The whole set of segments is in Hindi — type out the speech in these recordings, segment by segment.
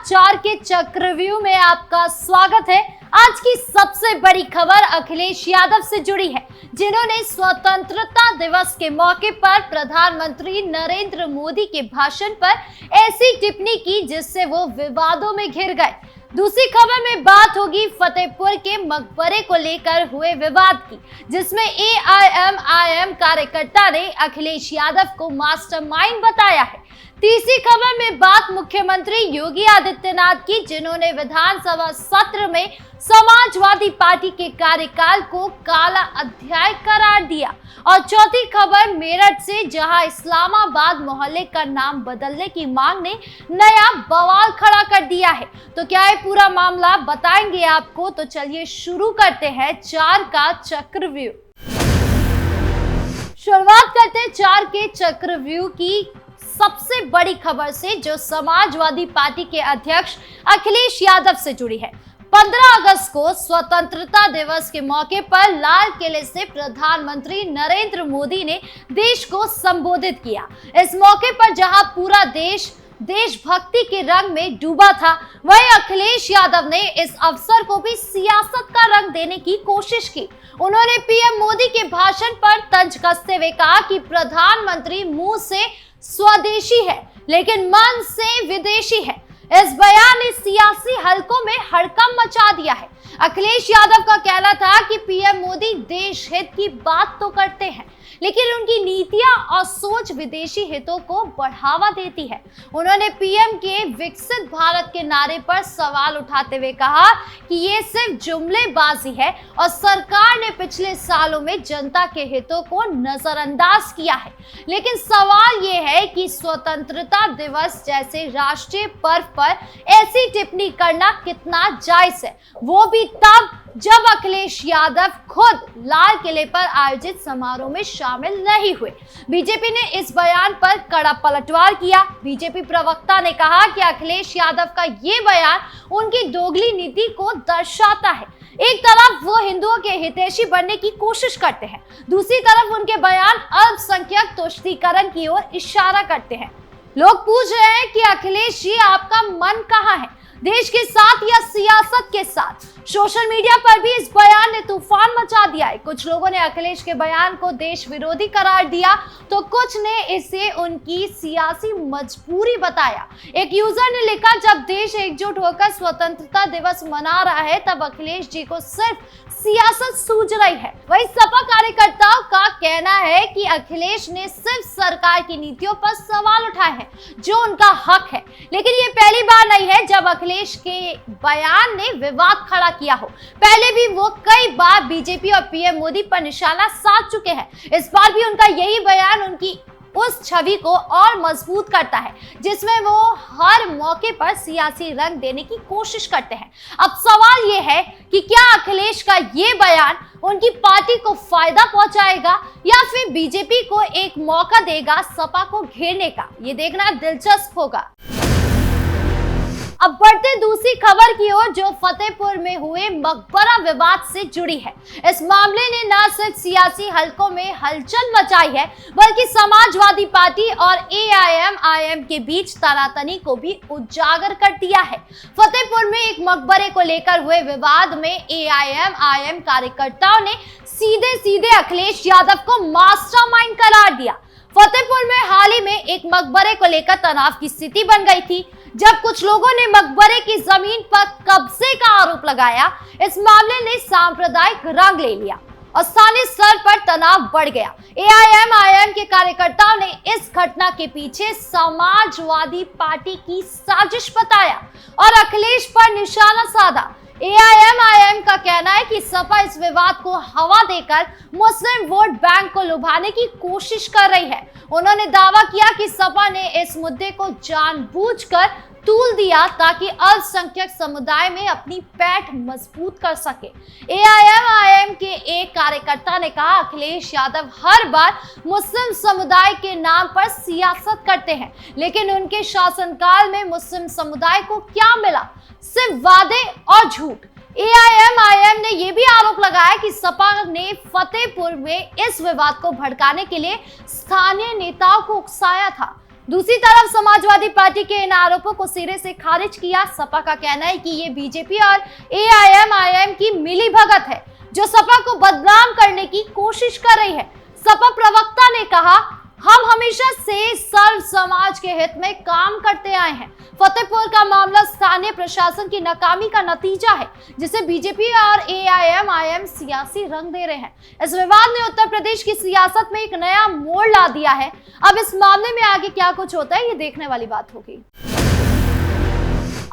चार के चक्रव्यूह में आपका स्वागत है। आज की सबसे बड़ी खबर अखिलेश यादव से जुड़ी है, जिन्होंने स्वतंत्रता दिवस के मौके पर प्रधानमंत्री नरेंद्र मोदी के भाषण पर ऐसी टिप्पणी की जिससे वो विवादों में घिर गए। दूसरी खबर में बात होगी फतेहपुर के मकबरे को लेकर हुए विवाद की, जिसमें एआईएम कार्यकर्ता ने अखिलेश यादव को मास्टरमाइंड बताया है। तीसरी खबर में बात मुख्यमंत्री योगी आदित्यनाथ की, जिन्होंने विधानसभा सत्र में समाजवादी पार्टी के कार्यकाल को काला अध्याय करार दिया। और चौथी खबर मेरठ से, जहां इस्लामाबाद मोहल्ले का नाम बदलने की मांग ने नया बवाल खड़ा कर दिया है। तो क्या है पूरा मामला, बताएंगे आपको। तो चलिए शुरू करते हैं चार का चक्रव्यूह। शुरुआत करते हैं चार के चक्रव्यूह की सबसे बड़ी खबर से, जो समाजवादी पार्टी के अध्यक्ष अखिलेश यादव से जुड़ी है। 15 अगस्त को स्वतंत्रता दिवस के मौके पर लाल किले से प्रधानमंत्री नरेंद्र मोदी ने देश को संबोधित किया। इस मौके पर जहां पूरा देश देशभक्ति के रंग में डूबा था, वहीं अखिलेश यादव ने इस अवसर को भी सियासत का रंग देने की कोशिश की। उन्होंने पीएम मोदी के भाषण पर तंज कसते हुए कहा कि प्रधानमंत्री मुंह से स्वदेशी है लेकिन मन से विदेशी है। इस बयान ने सियासी हलकों में हड़कंप मचा दिया है। अखिलेश यादव का कहना था कि पीएम मोदी देश हित की बात तो करते हैं, लेकिन उनकी नीतियां और सोच विदेशी हितों को बढ़ावा देती है। उन्होंने पीएम के विकसित भारत के नारे पर सवाल उठाते हुए कहा कि ये सिर्फ जुमलेबाजी है और सरकार ने पिछले सालों में जनता के हितों को नजरअंदाज किया है। लेकिन सवाल ये है कि स्वतंत्रता दिवस जैसे राष्ट्रीय पर्व पर ऐसी टिप्पणी करना कितना जायज है, वो भी तब जब अखिलेश यादव खुद लाल किले पर आयोजित समारोह में शामिल नहीं हुए। बीजेपी ने इस बयान पर कड़ा पलटवार किया। बीजेपी प्रवक्ता ने कहा कि अखिलेश यादव का ये बयान उनकी दोगली नीति को दर्शाता है। एक तरफ वो हिंदुओं के हितैषी बनने की कोशिश करते हैं, दूसरी तरफ उनके बयान अल्पसंख्यक तुष्टीकरण की ओर इशारा करते हैं। लोग पूछ रहे हैं कि अखिलेश जी, आपका मन कहाँ है, देश के साथ या सियासत के साथ? सोशल मीडिया पर भी इस बयान ने तूफान मचा दिया है। कुछ लोगों ने अखिलेश के बयान को देश विरोधी करार दिया, तो कुछ ने इसे उनकी सियासी मजबूरी बताया। एक यूजर ने लिखा, जब देश एकजुट होकर स्वतंत्रता दिवस मना रहा है तब अखिलेश जी को सिर्फ सियासत सूझ रही है। वहीं सपा कार्यकर्ताओं का कहना है कि अखिलेश ने सिर्फ सरकार की नीतियों पर सवाल उठाए हैं, जो उनका हक है। लेकिन ये पहली बार नहीं है जब अखिलेश के बयान ने विवाद खड़ा किया हो। पहले भी वो कई बार बीजेपी और पीएम मोदी पर निशाना साध चुके हैं। इस बार भी उनका यही बयान उनकी उस छवि को और मजबूत करता है, जिसमें वो हर मौके पर सियासी रंग देने की कोशिश करते हैं। अब सवाल ये है कि क्या अखिलेश का ये बयान उनकी पार्टी को फायदा पहुंचाएगा या फिर बीजेपी को एक मौका देगा सपा को घेरने का? ये देखना दिलचस्प होगा। अब बढ़ते दूसरी खबर की ओर, जो फतेहपुर में हुए मकबरा विवाद से जुड़ी है। इस मामले ने न सिर्फ सियासी हलकों में हलचल मचाई है, बल्कि समाजवादी पार्टी और एआईएम के बीच तनातनी को भी उजागर कर दिया है। फतेहपुर में एक मकबरे को लेकर हुए विवाद में एआईएम कार्यकर्ताओं ने सीधे सीधे अखिलेश यादव को मास्टरमाइंड करार दिया। फतेहपुर में हाल ही में एक मकबरे को लेकर तनाव की स्थिति बन गई थी, जब कुछ लोगों ने मकबरे की जमीन पर कब्जे का आरोप लगाया। इस मामले ने सांप्रदायिक रंग ले लिया और स्थानीय स्तर पर तनाव बढ़ गया। एआईएम के कार्यकर्ताओं ने इस घटना के पीछे समाजवादी पार्टी की साजिश बताया और अखिलेश पर निशाना साधा। एआईएम का कहना है कि सपा इस विवाद को हवा देकर मुस्लिम वोट बैंक को लुभाने की कोशिश कर रही है। उन्होंने दावा किया कि सपा ने इस मुद्दे को जानबूझकर तूल दिया ताकि अल्पसंख्यक समुदाय में अपनी पैठ मजबूत कर सके। एआईएम के एक कार्यकर्ता ने कहा, अखिलेश यादव हर बार मुस्लिम समुदाय के नाम पर सियासत करते हैं, लेकिन उनके शासनकाल में मुस्लिम समुदाय को क्या मिला? सिर्फ वादे और झूठ। एआईएम ने यह भी आरोप लगाया कि सपा ने फतेहपुर में इस विवाद को भड़काने के लिए स्थानीय नेताओं को उकसाया था। दूसरी तरफ समाजवादी पार्टी के इन आरोपों को सिरे से खारिज किया। सपा का कहना है कि ये बीजेपी और एआईएमआईएम की मिलीभगत है जो सपा को बदनाम करने की कोशिश कर रही है। सपा प्रवक्ता ने कहा, हम हमेशा से सर्व समाज के हित में काम करते आए हैं। फतेहपुर का मामला स्थानीय प्रशासन की नाकामी का नतीजा है जिसे बीजेपी और एआईएमआईएम सियासी रंग दे रहे हैं। इस विवाद ने उत्तर प्रदेश की सियासत में एक नया मोड़ ला दिया है। अब इस मामले में आगे क्या कुछ होता है ये देखने वाली बात होगी।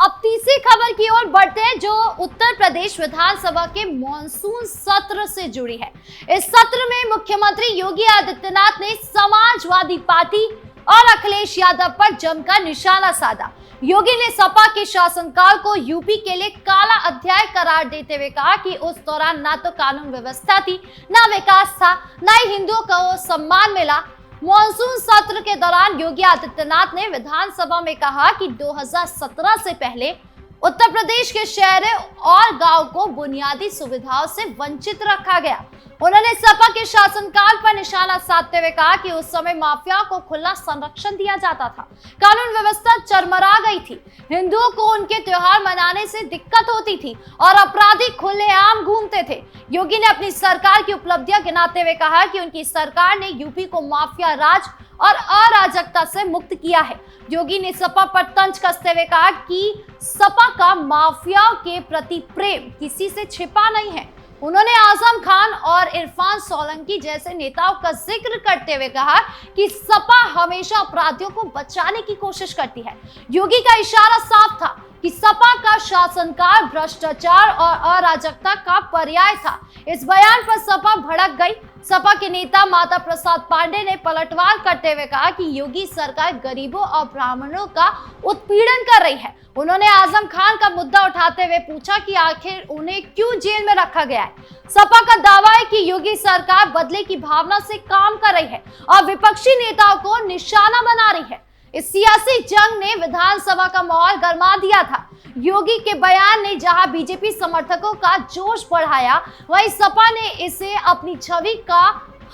अब तीसरी खबर की ओर बढ़ते हैं जो उत्तर प्रदेश विधानसभा के मॉनसून सत्र से जुड़ी है। इस सत्र में मुख्यमंत्री योगी आदित्यनाथ ने समाजवादी पार्टी और अखिलेश यादव पर जमकर निशाना साधा। योगी ने सपा के शासनकाल को यूपी के लिए काला अध्याय करार देते हुए कहा कि उस दौरान ना तो कानून व्यवस्था थी, ना विकास था, ना ही हिंदुओं को सम्मान मिला। मॉनसून सत्र के दौरान योगी आदित्यनाथ ने विधानसभा में कहा कि 2017 से पहले उत्तर प्रदेश के शहरों और गांव को बुनियादी सुविधाओं से वंचित रखा गया। उन्होंने सपा के शासनकाल पर निशाना साधते हुए कहा कि उस समय माफिया को खुला संरक्षण दिया जाता था, कानून व्यवस्था चरमरा गई थी, हिंदुओं को उनके त्योहार मनाने से दिक्कत होती थी और अपराधी खुलेआम घूमते थे। योगी ने अपनी सरकार की उपलब्धियां गिनाते हुए कहा कि उनकी सरकार ने यूपी को माफिया राज और अराजकता से मुक्त किया है। योगी ने सपा पर तंज कसते हुए कहा कि सपा का माफियाओं के प्रति प्रेम किसी से छिपा नहीं है। उन्होंने आजम खान और इरफान सोलंकी जैसे नेताओं का जिक्र करते हुए कहा कि सपा हमेशा अपराधियों को बचाने की कोशिश करती है। योगी का इशारा साफ था कि सपा का शासनकाल भ्रष्टाचार और अराजकता का पर्याय था। इस बयान पर सपा भड़क गई। सपा के नेता माता प्रसाद पांडे ने पलटवार करते हुए कहा कि योगी सरकार गरीबों और ब्राह्मणों का उत्पीड़न कर रही है। उन्होंने आजम खान का मुद्दा उठाते हुए पूछा कि आखिर उन्हें क्यों जेल में रखा गया है। सपा का दावा है कि योगी सरकार बदले की भावना से काम कर रही है और विपक्षी नेताओं को निशाना बना रही है। इस सियासी जंग ने विधानसभा का माहौल गरमा दिया था। योगी के बयान ने जहां बीजेपी समर्थकों का जोश बढ़ाया, वहीं सपा ने इसे अपनी छवि का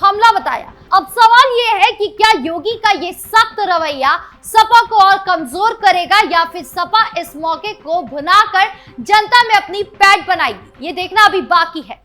हमला बताया। अब सवाल ये है कि क्या योगी का ये सख्त रवैया सपा को और कमजोर करेगा या फिर सपा इस मौके को भुनाकर जनता में अपनी पैठ बनाएगी, ये देखना अभी बाकी है।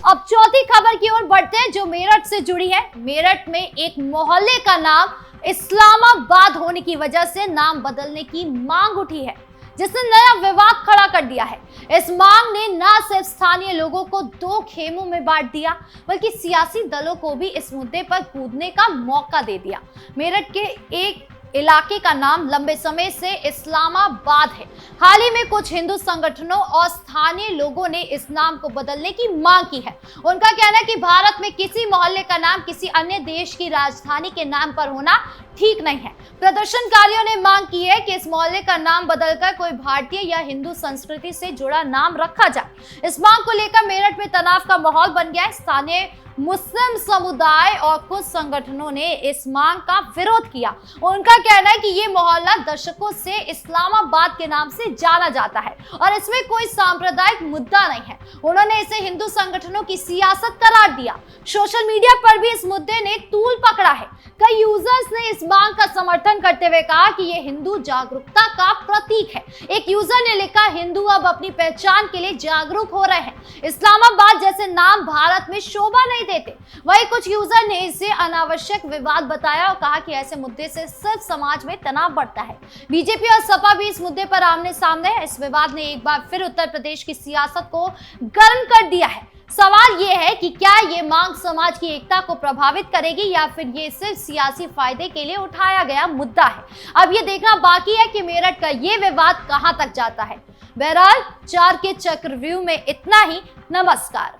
अब चौथी खबर की ओर बढ़ते हैं जो मेरठ से जुड़ी है। मेरठ में एक मोहल्ले का नाम इस्लामाबाद होने की वजह से नाम बदलने की मांग उठी है जिसने नया विवाद खड़ा कर दिया है। इस मांग ने न सिर्फ स्थानीय लोगों को दो खेमों में बांट दिया बल्कि सियासी दलों को भी इस मुद्दे पर कूदने का मौका दे दिया। मेरठ के एक इलाके का नाम लंबे समय से इस्लामाबाद है। हाल ही में कुछ हिंदू संगठनों और स्थानीय लोगों ने इस नाम को बदलने की मांग की है। उनका कहना है कि भारत में किसी मोहल्ले का नाम किसी अन्य देश की राजधानी के नाम पर होना ठीक नहीं है। प्रदर्शनकारियों ने मांग की है कि इस मोहल्ले का नाम बदलकर कोई भारतीय या हिंदू संस्कृति से जुड़ा नाम रखा जाए। इस मांग को लेकर मेरठ में तनाव का माहौल बन गया है। स्थानीय मुस्लिम समुदाय और कुछ संगठनों ने इस मांग का विरोध किया। उनका कहना है कि ये मोहल्ला दशकों से इस्लामाबाद के नाम से जाना जाता है और इसमें कोई सांप्रदायिक मुद्दा नहीं है। उन्होंने इसे हिंदू संगठनों की सियासत करार दिया। सोशल मीडिया पर भी इस मुद्दे ने तूल पकड़ा है। कई यूजर्स ने इस मांग का समर्थन करते हुए कहा कि ये हिंदू जागरूकता का प्रतीक है। एक यूजर ने लिखा, हिंदू अब अपनी पहचान के लिए जागरूक हो रहे हैं। इस्लामाबाद जैसे नाम भारत में शोभा नहीं देते। वहीं कुछ यूजर ने इसे अनावश्यक विवाद बताया और कहा कि ऐसे मुद्दे से सिर्फ समाज में तनाव बढ़ता है। बीजेपी और सपा भी इस मुद्दे पर आमने सामने है। इस विवाद ने एक बार फिर उत्तर प्रदेश की सियासत को गर्म कर दिया है। सवाल ये है कि क्या ये मांग समाज की एकता को प्रभावित करेगी या फिर ये सिर्फ सियासी फायदे के लिए उठाया गया मुद्दा है। अब ये देखना बाकी है कि मेरठ का ये विवाद कहां तक जाता है। बहरहाल 4 के चक्रव्यूह में इतना ही। नमस्कार।